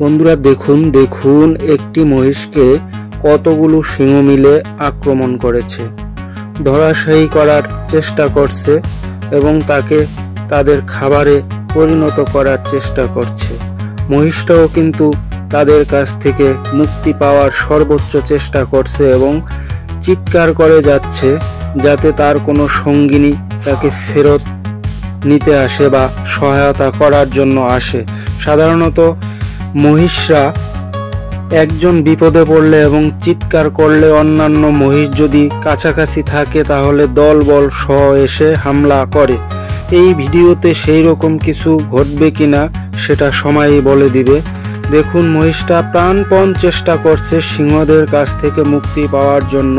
বন্ধুরা দেখুন দেখুন একটি মহিষকে কতগুলো সিংহ মিলে আক্রমণ করেছে, ধরাশায়ী করার চেষ্টা করছে এবং তাকে তাদের খাবারে পরিণত করার চেষ্টা করছে। মহিষটাও কিন্তু তাদের কাছ থেকে মুক্তি পাওয়ার সর্বোচ্চ চেষ্টা করছে এবং চিৎকার করে যাচ্ছে যাতে তার কোনো সঙ্গিনী তাকে ফেরত নিতে আসে বা সহায়তা করার জন্য আসে। সাধারণত মহিষরা একজন বিপদে পড়লে এবং চিৎকার করলে অন্যান্য মহিষ যদি কাছাকাছি থাকে তাহলে দলবল সহ এসে হামলা করে। এই ভিডিওতে সেই রকম কিছু ঘটবে কিনা সেটা সময়ই বলে দিবে। দেখুন মহিষটা প্রাণপণ চেষ্টা করছে সিংহদের কাছ থেকে মুক্তি পাওয়ার জন্য,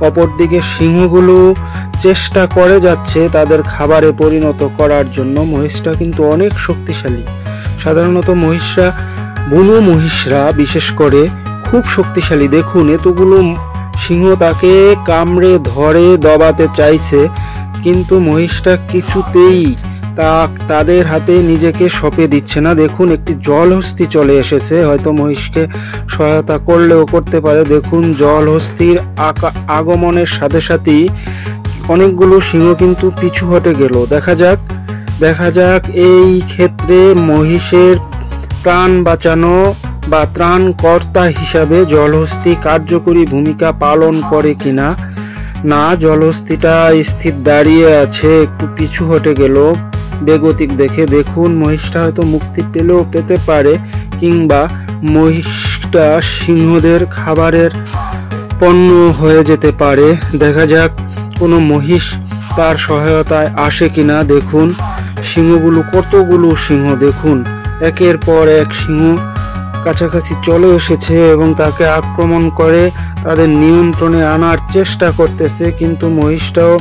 অপরদিকে সিংহগুলো চেষ্টা করে যাচ্ছে তাদের খাবারে পরিণত করার জন্য। মহিষটা কিন্তু অনেক শক্তিশালী। সাধারণত মহিষরা, বুনো মহিষরা বিশেষ করে খুব শক্তিশালী। দেখুন এতগুলো সিংহ তাকে কামড়ে ধরে দবাতে চাইছে, কিন্তু মহিষটা কিছুতেই তাদের হাতে নিজেকে সঁপে দিচ্ছে না। দেখুন একটি জলহস্তী চলে এসেছে, হয়তো মহিষকে সহায়তা করলেও করতে পারে। দেখুন জলহস্তীর আগমনের সাথে সাথেই অনেকগুলো সিংহ কিন্তু পিছু হটে গেল। দেখা যাক এই ক্ষেত্রে মহিষের প্রাণ বাঁচানো বা ত্রাণকর্তা হিসাবে জলহস্তী কার্যকরী ভূমিকা পালন করে কিনা। না, জলহস্তীটা স্থির দাঁড়িয়ে আছে, একটু পিছু হটে গেল বেগতিক দেখে। দেখুন মহিষটা হয়তো মুক্তি পেলেও পেতে পারে, কিংবা মহিষটা সিংহদের খাবারের পণ্য হয়ে যেতে পারে। দেখা যাক কোনো মহিষ তার সহায়তায় আসে কিনা। দেখুন সিংহগুলো, কতগুলো সিংহ দেখুন একের পর এক সিংহ কাছাকাছি চলে এসেছে এবং তাকে আক্রমণ করে তাদের নিয়ন্ত্রণে আনার চেষ্টা করতেছে, কিন্তু মহিষটাও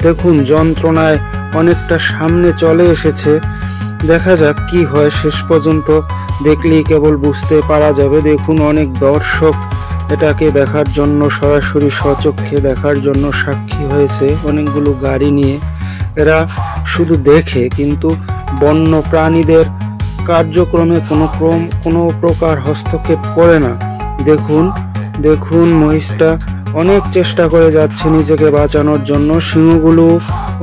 দেখুন যন্ত্রণায় অনেকটা সামনে চলে এসেছে। দেখা যাক কি হয়, শেষ পর্যন্ত দেখলেই কেবল বুঝতে পারা যাবে। দেখুন অনেক দর্শক এটাকে দেখার জন্য, সরাসরি স্বচক্ষে দেখার জন্য সাক্ষী হয়েছে অনেকগুলো গাড়ি নিয়ে। এরা শুধু দেখে কিন্তু বন্য প্রাণীদের কার্যক্রমে কোনো প্রকার হস্তক্ষেপ করে না। দেখুন মহিষটা অনেক চেষ্টা করে যাচ্ছে নিজেকে বাঁচানোর জন্য।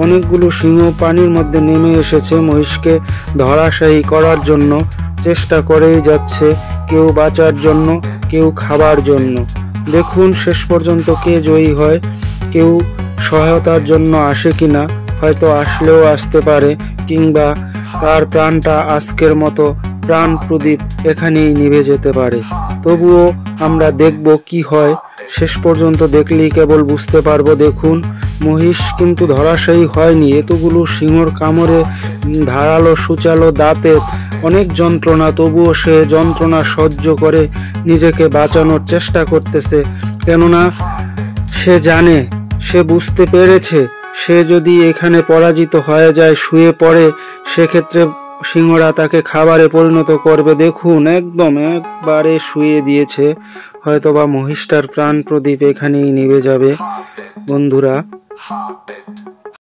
অনেকগুলো সিংহ পানির মধ্যে নেমে এসেছে মহিষকে ধরাশায়ী করার জন্য, চেষ্টা করেই যাচ্ছে, কেউ বাঁচার জন্য, কেউ খাবার জন্য। দেখুন শেষ পর্যন্ত কে জয়ী হয়, কেউ সহায়তার জন্য আসে কিনা। হয়তো আসলেও আসতে পারে, কিংবা তার প্রাণটা আজকের মতো প্রাণ প্রদীপ এখানেই নিভে যেতে পারে। তবুও আমরা দেখব কি হয়, শেষ পর্যন্ত দেখলেই কেবল বুঝতে পারবো। দেখুন মহিষ কিন্তু ধরাশায়ী হয়নি, এতগুলো সিংহর কামড়ে ধারালো সুচালো দাঁতের অনেক যন্ত্রণা, তবুও সে যন্ত্রণা সহ্য করে নিজেকে বাঁচানোর চেষ্টা করতেছে। কেননা সে জানে, সে বুঝতে পেরেছে সে যদি এখানে পরাজিত হয়ে যায়, শুয়ে পড়ে, সেক্ষেত্রে সিংহরা তাকে খাবারে পরিণত করবে। দেখুন একবারে শুয়ে দিয়েছে, হয়তোবা মহিষটার প্রাণ প্রদীপ এখানেই নিভে যাবে। বন্ধুরা